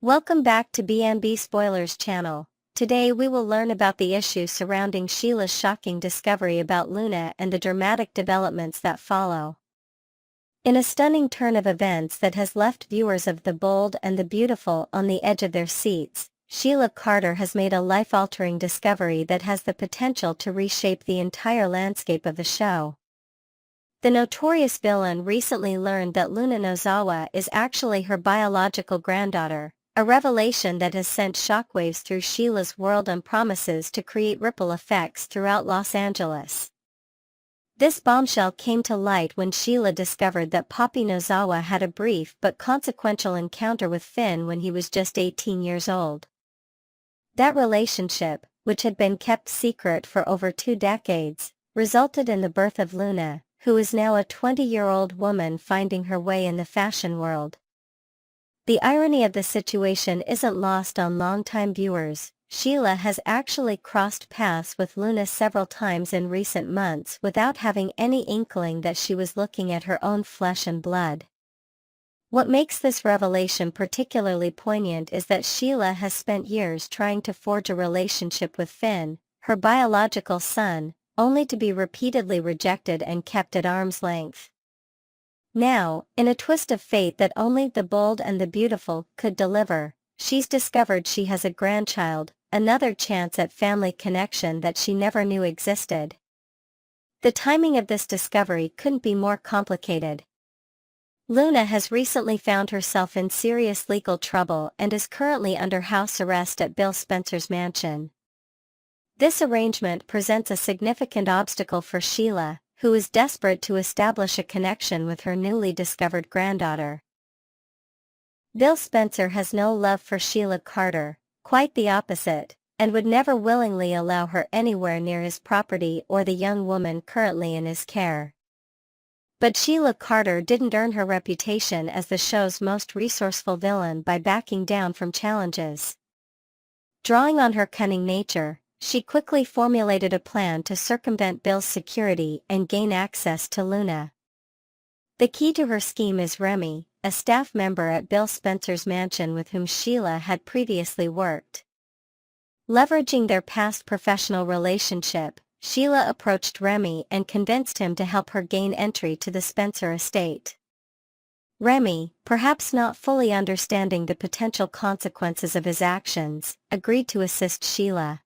Welcome back to BNB Spoilers channel. Today we will learn about the issue surrounding Sheila's shocking discovery about Luna and the dramatic developments that follow. In a stunning turn of events that has left viewers of The Bold and the Beautiful on the edge of their seats, Sheila Carter has made a life-altering discovery that has the potential to reshape the entire landscape of the show. The notorious villain recently learned that Luna Nozawa is actually her biological granddaughter, a revelation that has sent shockwaves through Sheila's world and promises to create ripple effects throughout Los Angeles. This bombshell came to light when Sheila discovered that Poppy Nozawa had a brief but consequential encounter with Finn when he was just 18 years old. That relationship, which had been kept secret for over 2 decades, resulted in the birth of Luna, who is now a 20-year-old woman finding her way in the fashion world. The irony of the situation isn't lost on longtime viewers. Sheila has actually crossed paths with Luna several times in recent months without having any inkling that she was looking at her own flesh and blood. What makes this revelation particularly poignant is that Sheila has spent years trying to forge a relationship with Finn, her biological son, only to be repeatedly rejected and kept at arm's length. Now, in a twist of fate that only The Bold and the Beautiful could deliver, she's discovered she has a grandchild, another chance at family connection that she never knew existed. The timing of this discovery couldn't be more complicated. Luna has recently found herself in serious legal trouble and is currently under house arrest at Bill Spencer's mansion. This arrangement presents a significant obstacle for Sheila, who is desperate to establish a connection with her newly discovered granddaughter. Bill Spencer has no love for Sheila Carter, quite the opposite, and would never willingly allow her anywhere near his property or the young woman currently in his care. But Sheila Carter didn't earn her reputation as the show's most resourceful villain by backing down from challenges. Drawing on her cunning nature, she quickly formulated a plan to circumvent Bill's security and gain access to Luna. The key to her scheme is Remy, a staff member at Bill Spencer's mansion with whom Sheila had previously worked. Leveraging their past professional relationship, Sheila approached Remy and convinced him to help her gain entry to the Spencer estate. Remy, perhaps not fully understanding the potential consequences of his actions, agreed to assist Sheila.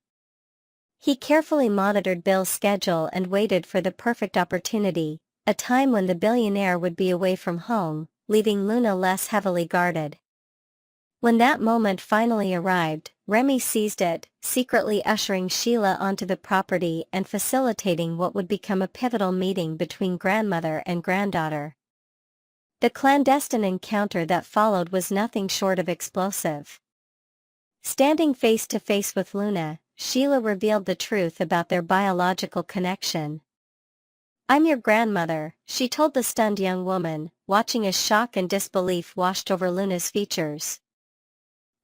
He carefully monitored Bill's schedule and waited for the perfect opportunity, a time when the billionaire would be away from home, leaving Luna less heavily guarded. When that moment finally arrived, Remy seized it, secretly ushering Sheila onto the property and facilitating what would become a pivotal meeting between grandmother and granddaughter. The clandestine encounter that followed was nothing short of explosive. Standing face to face with Luna, Sheila revealed the truth about their biological connection. "I'm your grandmother," she told the stunned young woman, watching as shock and disbelief washed over Luna's features.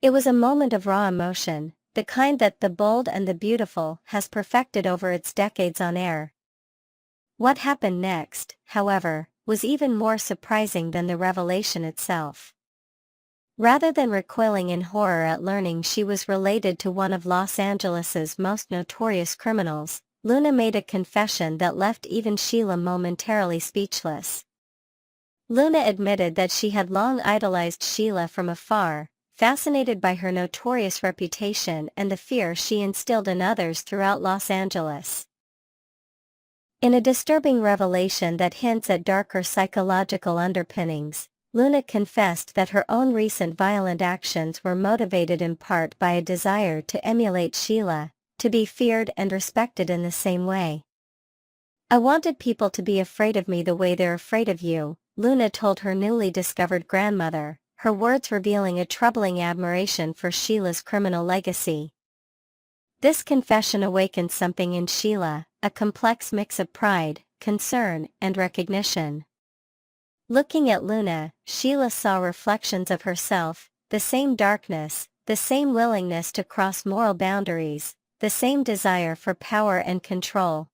It was a moment of raw emotion, the kind that The Bold and the Beautiful has perfected over its decades on air. What happened next, however, was even more surprising than the revelation itself. Rather than recoiling in horror at learning she was related to one of Los Angeles's most notorious criminals, Luna made a confession that left even Sheila momentarily speechless. Luna admitted that she had long idolized Sheila from afar, fascinated by her notorious reputation and the fear she instilled in others throughout Los Angeles. In a disturbing revelation that hints at darker psychological underpinnings, Luna confessed that her own recent violent actions were motivated in part by a desire to emulate Sheila, to be feared and respected in the same way. "I wanted people to be afraid of me the way they're afraid of you," Luna told her newly discovered grandmother, her words revealing a troubling admiration for Sheila's criminal legacy. This confession awakened something in Sheila, a complex mix of pride, concern, and recognition. Looking at Luna, Sheila saw reflections of herself, the same darkness, the same willingness to cross moral boundaries, the same desire for power and control.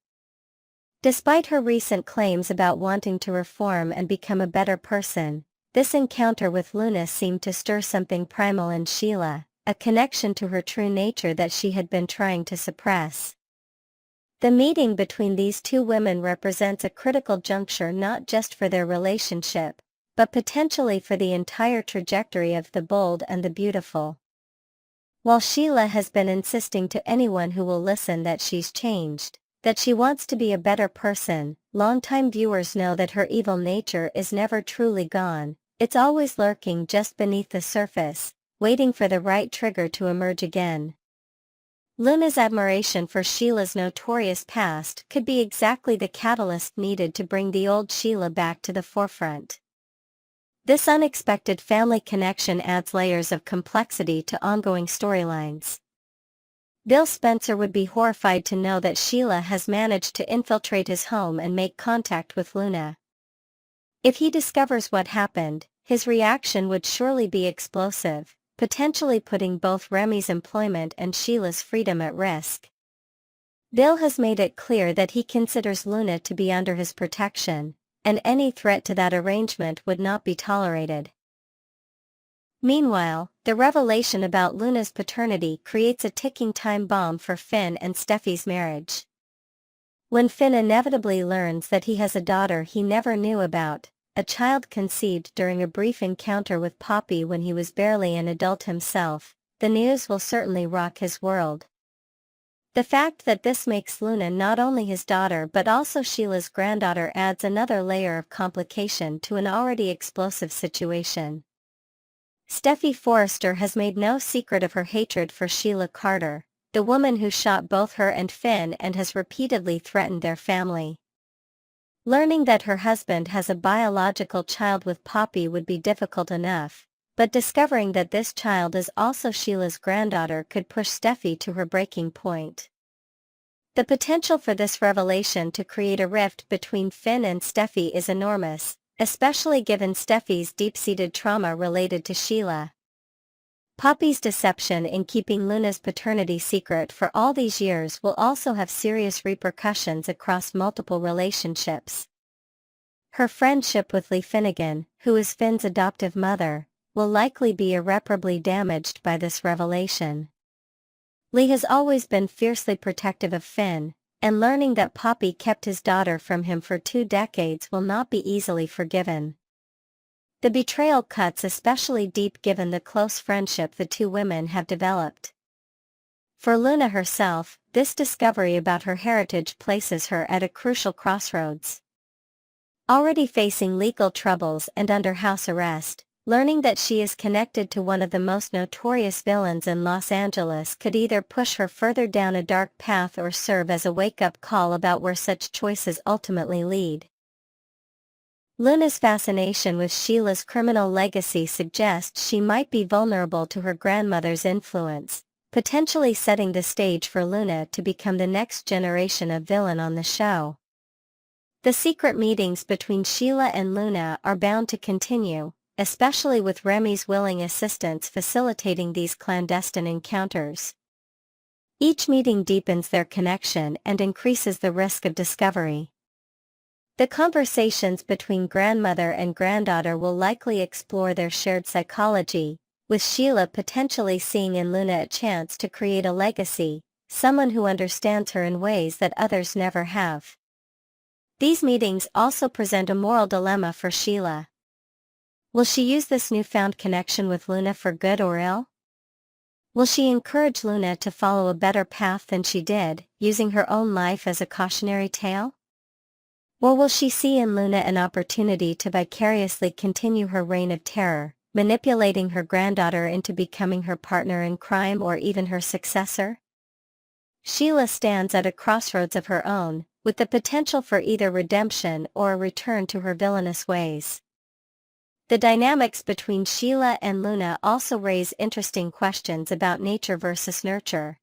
Despite her recent claims about wanting to reform and become a better person, This encounter with Luna seemed to stir something primal in Sheila, a connection to her true nature that she had been trying to suppress. The meeting between these two women represents a critical juncture not just for their relationship, but potentially for the entire trajectory of the bold and the beautiful. While Sheila has been insisting to anyone who will listen that she's changed, that she wants to be a better person, longtime viewers know that her evil nature is never truly gone, it's always lurking just beneath the surface, waiting for the right trigger to emerge again. Luna's admiration for Sheila's notorious past could be exactly the catalyst needed to bring the old Sheila back to the forefront. This unexpected family connection adds layers of complexity to ongoing storylines. Bill Spencer would be horrified to know that Sheila has managed to infiltrate his home and make contact with Luna. If he discovers what happened, his reaction would surely be explosive, potentially putting both Remy's employment and Sheila's freedom at risk. Bill has made it clear that he considers Luna to be under his protection, and any threat to that arrangement would not be tolerated. Meanwhile, the revelation about Luna's paternity creates a ticking time bomb for Finn and Steffi's marriage. When Finn inevitably learns that he has a daughter he never knew about, a child conceived during a brief encounter with Poppy when he was barely an adult himself, the news will certainly rock his world. The fact that this makes Luna not only his daughter but also Sheila's granddaughter adds another layer of complication to an already explosive situation. Steffi Forrester has made no secret of her hatred for Sheila Carter, the woman who shot both her and Finn and has repeatedly threatened their family. Learning that her husband has a biological child with Poppy would be difficult enough, but discovering that this child is also Sheila's granddaughter could push Steffi to her breaking point. The potential for this revelation to create a rift between Finn and Steffi is enormous, especially given Steffi's deep-seated trauma related to Sheila. Poppy's deception in keeping Luna's paternity secret for all these years will also have serious repercussions across multiple relationships. Her friendship with Lee Finnegan, who is Finn's adoptive mother, will likely be irreparably damaged by this revelation. Lee has always been fiercely protective of Finn, and learning that Poppy kept his daughter from him for 2 decades will not be easily forgiven. The betrayal cuts especially deep given the close friendship the two women have developed. For Luna herself, this discovery about her heritage places her at a crucial crossroads. Already facing legal troubles and under house arrest, learning that she is connected to one of the most notorious villains in Los Angeles could either push her further down a dark path or serve as a wake-up call about where such choices ultimately lead. Luna's fascination with Sheila's criminal legacy suggests she might be vulnerable to her grandmother's influence, potentially setting the stage for Luna to become the next generation of villain on the show. The secret meetings between Sheila and Luna are bound to continue, especially with Remy's willing assistance facilitating these clandestine encounters. Each meeting deepens their connection and increases the risk of discovery. The conversations between grandmother and granddaughter will likely explore their shared psychology, with Sheila potentially seeing in Luna a chance to create a legacy, someone who understands her in ways that others never have. These meetings also present a moral dilemma for Sheila. Will she use this newfound connection with Luna for good or ill? Will she encourage Luna to follow a better path than she did, using her own life as a cautionary tale? Or will she see in Luna an opportunity to vicariously continue her reign of terror, manipulating her granddaughter into becoming her partner in crime or even her successor? Sheila stands at a crossroads of her own, with the potential for either redemption or a return to her villainous ways. The dynamics between Sheila and Luna also raise interesting questions about nature versus nurture.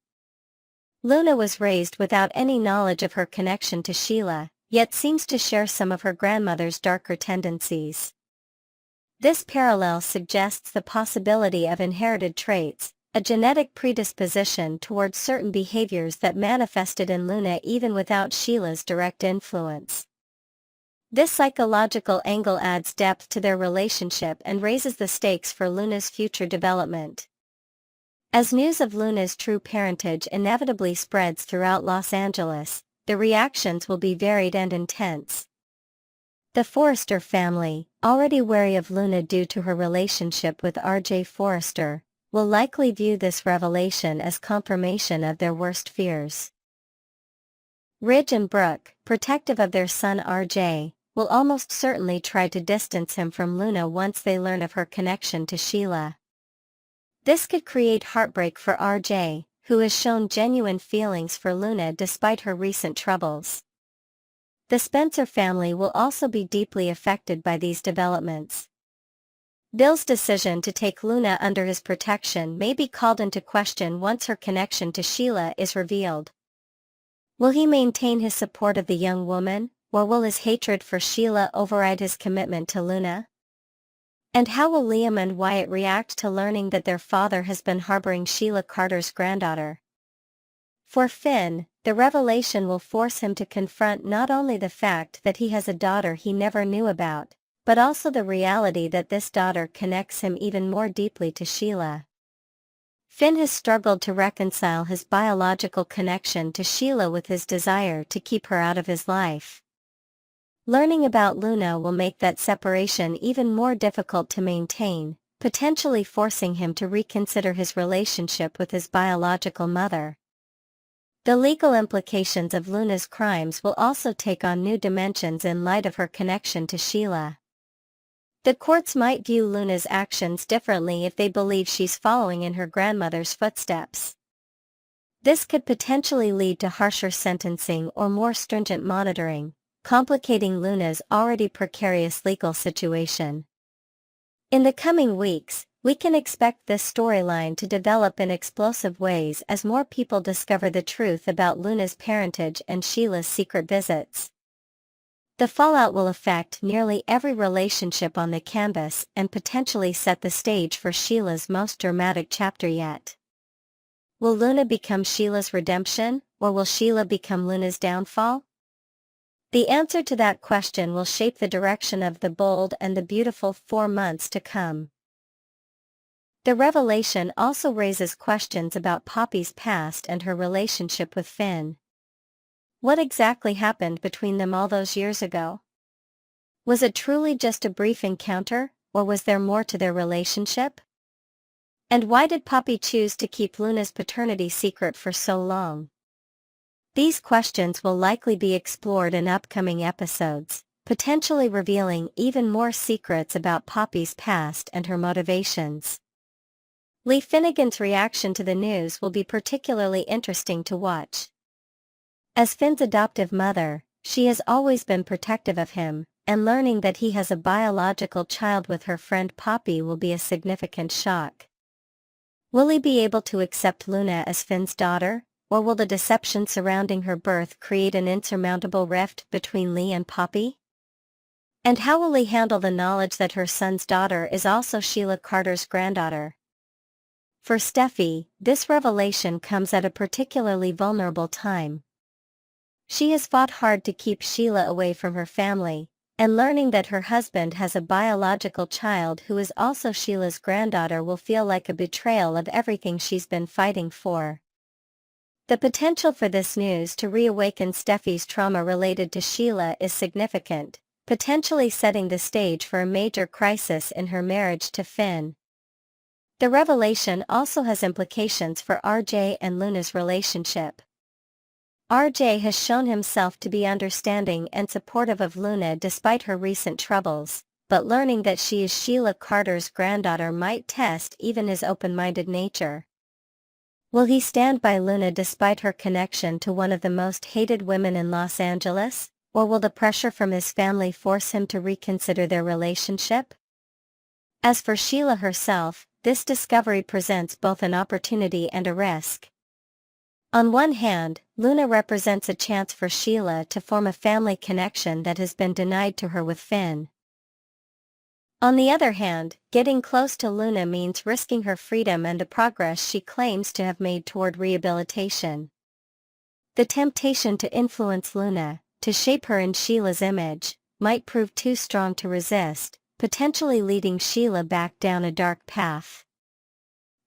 Luna was raised without any knowledge of her connection to Sheila, yet seems to share some of her grandmother's darker tendencies. This parallel suggests the possibility of inherited traits, a genetic predisposition towards certain behaviors that manifested in Luna even without Sheila's direct influence. This psychological angle adds depth to their relationship and raises the stakes for Luna's future development. As news of Luna's true parentage inevitably spreads throughout Los Angeles, the reactions will be varied and intense. The Forrester family, already wary of Luna due to her relationship with R.J. Forrester, will likely view this revelation as confirmation of their worst fears. Ridge and Brooke, protective of their son R.J., will almost certainly try to distance him from Luna once they learn of her connection to Sheila. This could create heartbreak for R.J., who has shown genuine feelings for Luna despite her recent troubles. The Spencer family will also be deeply affected by these developments. Bill's decision to take Luna under his protection may be called into question once her connection to Sheila is revealed. Will he maintain his support of the young woman, or will his hatred for Sheila override his commitment to Luna? And how will Liam and Wyatt react to learning that their father has been harboring Sheila Carter's granddaughter? For Finn, the revelation will force him to confront not only the fact that he has a daughter he never knew about, but also the reality that this daughter connects him even more deeply to Sheila. Finn has struggled to reconcile his biological connection to Sheila with his desire to keep her out of his life. Learning about Luna will make that separation even more difficult to maintain, potentially forcing him to reconsider his relationship with his biological mother. The legal implications of Luna's crimes will also take on new dimensions in light of her connection to Sheila. The courts might view Luna's actions differently if they believe she's following in her grandmother's footsteps. This could potentially lead to harsher sentencing or more stringent monitoring, complicating Luna's already precarious legal situation. In the coming weeks, we can expect this storyline to develop in explosive ways as more people discover the truth about Luna's parentage and Sheila's secret visits. The fallout will affect nearly every relationship on the canvas and potentially set the stage for Sheila's most dramatic chapter yet. Will Luna become Sheila's redemption, or will Sheila become Luna's downfall? The answer to that question will shape the direction of the bold and the beautiful 4 months to come. The revelation also raises questions about Poppy's past and her relationship with Finn. What exactly happened between them all those years ago? Was it truly just a brief encounter, or was there more to their relationship? And why did Poppy choose to keep Luna's paternity secret for so long? These questions will likely be explored in upcoming episodes, potentially revealing even more secrets about Poppy's past and her motivations. Lee Finnegan's reaction to the news will be particularly interesting to watch. As Finn's adoptive mother, she has always been protective of him, and learning that he has a biological child with her friend Poppy will be a significant shock. Will he be able to accept Luna as Finn's daughter, or will the deception surrounding her birth create an insurmountable rift between Lee and Poppy? And how will he handle the knowledge that her son's daughter is also Sheila Carter's granddaughter? For Steffi, this revelation comes at a particularly vulnerable time. She has fought hard to keep Sheila away from her family, and learning that her husband has a biological child who is also Sheila's granddaughter will feel like a betrayal of everything she's been fighting for. The potential for this news to reawaken Steffi's trauma related to Sheila is significant, potentially setting the stage for a major crisis in her marriage to Finn. The revelation also has implications for RJ and Luna's relationship. RJ has shown himself to be understanding and supportive of Luna despite her recent troubles, but learning that she is Sheila Carter's granddaughter might test even his open-minded nature. Will he stand by Luna despite her connection to one of the most hated women in Los Angeles, or will the pressure from his family force him to reconsider their relationship? As for Sheila herself, this discovery presents both an opportunity and a risk. On one hand, Luna represents a chance for Sheila to form a family connection that has been denied to her with Finn. On the other hand, getting close to Luna means risking her freedom and the progress she claims to have made toward rehabilitation. The temptation to influence Luna, to shape her in Sheila's image, might prove too strong to resist, potentially leading Sheila back down a dark path.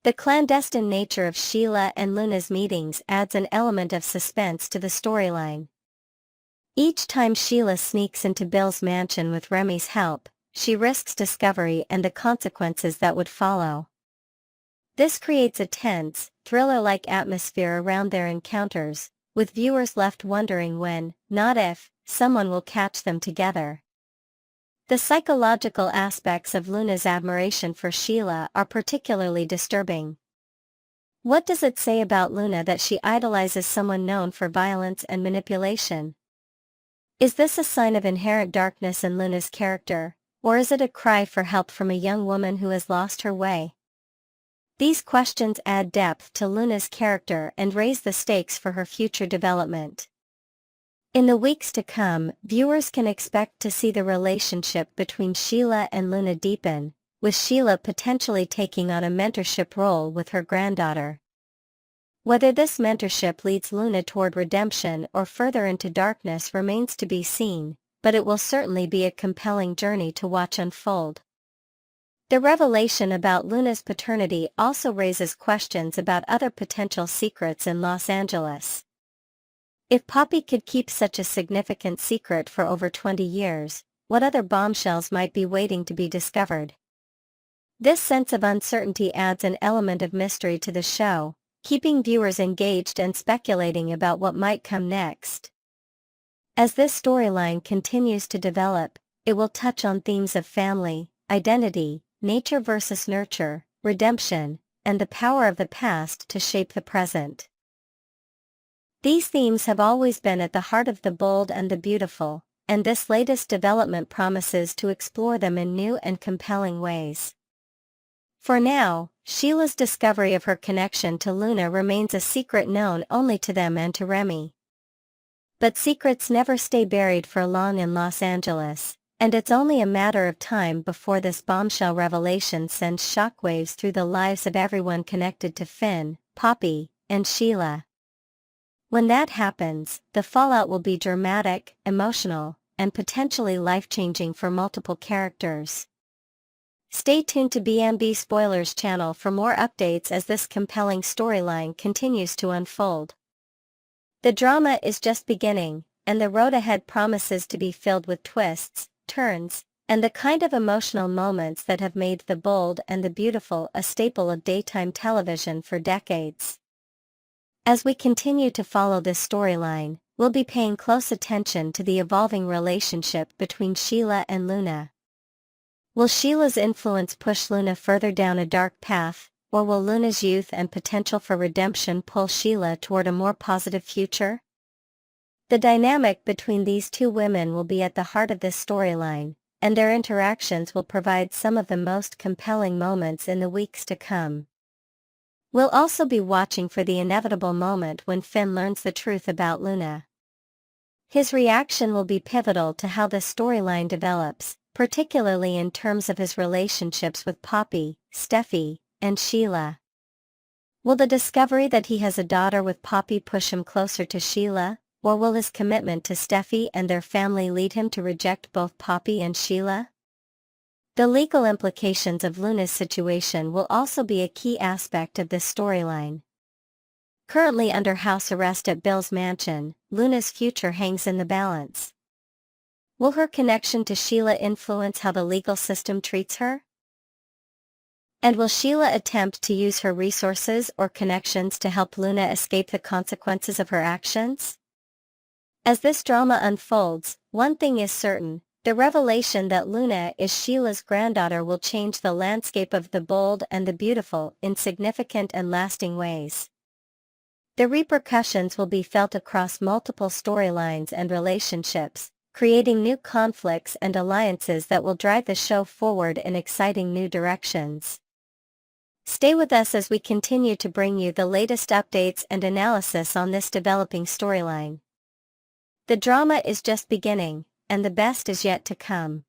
The clandestine nature of Sheila and Luna's meetings adds an element of suspense to the storyline. Each time Sheila sneaks into Bill's mansion with Remy's help, she risks discovery and the consequences that would follow. This creates a tense, thriller-like atmosphere around their encounters, with viewers left wondering when, not if, someone will catch them together. The psychological aspects of Luna's admiration for Sheila are particularly disturbing. What does it say about Luna that she idolizes someone known for violence and manipulation? Is this a sign of inherent darkness in Luna's character, or is it a cry for help from a young woman who has lost her way? These questions add depth to Luna's character and raise the stakes for her future development. In the weeks to come, viewers can expect to see the relationship between Sheila and Luna deepen, with Sheila potentially taking on a mentorship role with her granddaughter. Whether this mentorship leads Luna toward redemption or further into darkness remains to be seen, but it will certainly be a compelling journey to watch unfold. The revelation about Luna's paternity also raises questions about other potential secrets in Los Angeles. If Poppy could keep such a significant secret for over 20 years, what other bombshells might be waiting to be discovered? This sense of uncertainty adds an element of mystery to the show, keeping viewers engaged and speculating about what might come next. As this storyline continues to develop, it will touch on themes of family, identity, nature versus nurture, redemption, and the power of the past to shape the present. These themes have always been at the heart of the bold and the beautiful, and this latest development promises to explore them in new and compelling ways. For now, Sheila's discovery of her connection to Luna remains a secret known only to them and to Remy. But secrets never stay buried for long in Los Angeles, and it's only a matter of time before this bombshell revelation sends shockwaves through the lives of everyone connected to Finn, Poppy, and Sheila. When that happens, the fallout will be dramatic, emotional, and potentially life-changing for multiple characters. Stay tuned to BMB Spoilers channel for more updates as this compelling storyline continues to unfold. The drama is just beginning, and the road ahead promises to be filled with twists, turns, and the kind of emotional moments that have made The Bold and the Beautiful a staple of daytime television for decades. As we continue to follow this storyline, we'll be paying close attention to the evolving relationship between Sheila and Luna. Will Sheila's influence push Luna further down a dark path, or will Luna's youth and potential for redemption pull Sheila toward a more positive future? The dynamic between these two women will be at the heart of this storyline, and their interactions will provide some of the most compelling moments in the weeks to come. We'll also be watching for the inevitable moment when Finn learns the truth about Luna. His reaction will be pivotal to how the storyline develops, particularly in terms of his relationships with Poppy, Steffi, and Sheila. Will the discovery that he has a daughter with Poppy push him closer to Sheila, or will his commitment to Steffi and their family lead him to reject both Poppy and Sheila? The legal implications of Luna's situation will also be a key aspect of this storyline. Currently under house arrest at Bill's mansion, Luna's future hangs in the balance. Will her connection to Sheila influence how the legal system treats her? And will Sheila attempt to use her resources or connections to help Luna escape the consequences of her actions? As this drama unfolds, one thing is certain: the revelation that Luna is Sheila's granddaughter will change the landscape of The Bold and the Beautiful in significant and lasting ways. The repercussions will be felt across multiple storylines and relationships, creating new conflicts and alliances that will drive the show forward in exciting new directions. Stay with us as we continue to bring you the latest updates and analysis on this developing storyline. The drama is just beginning, and the best is yet to come.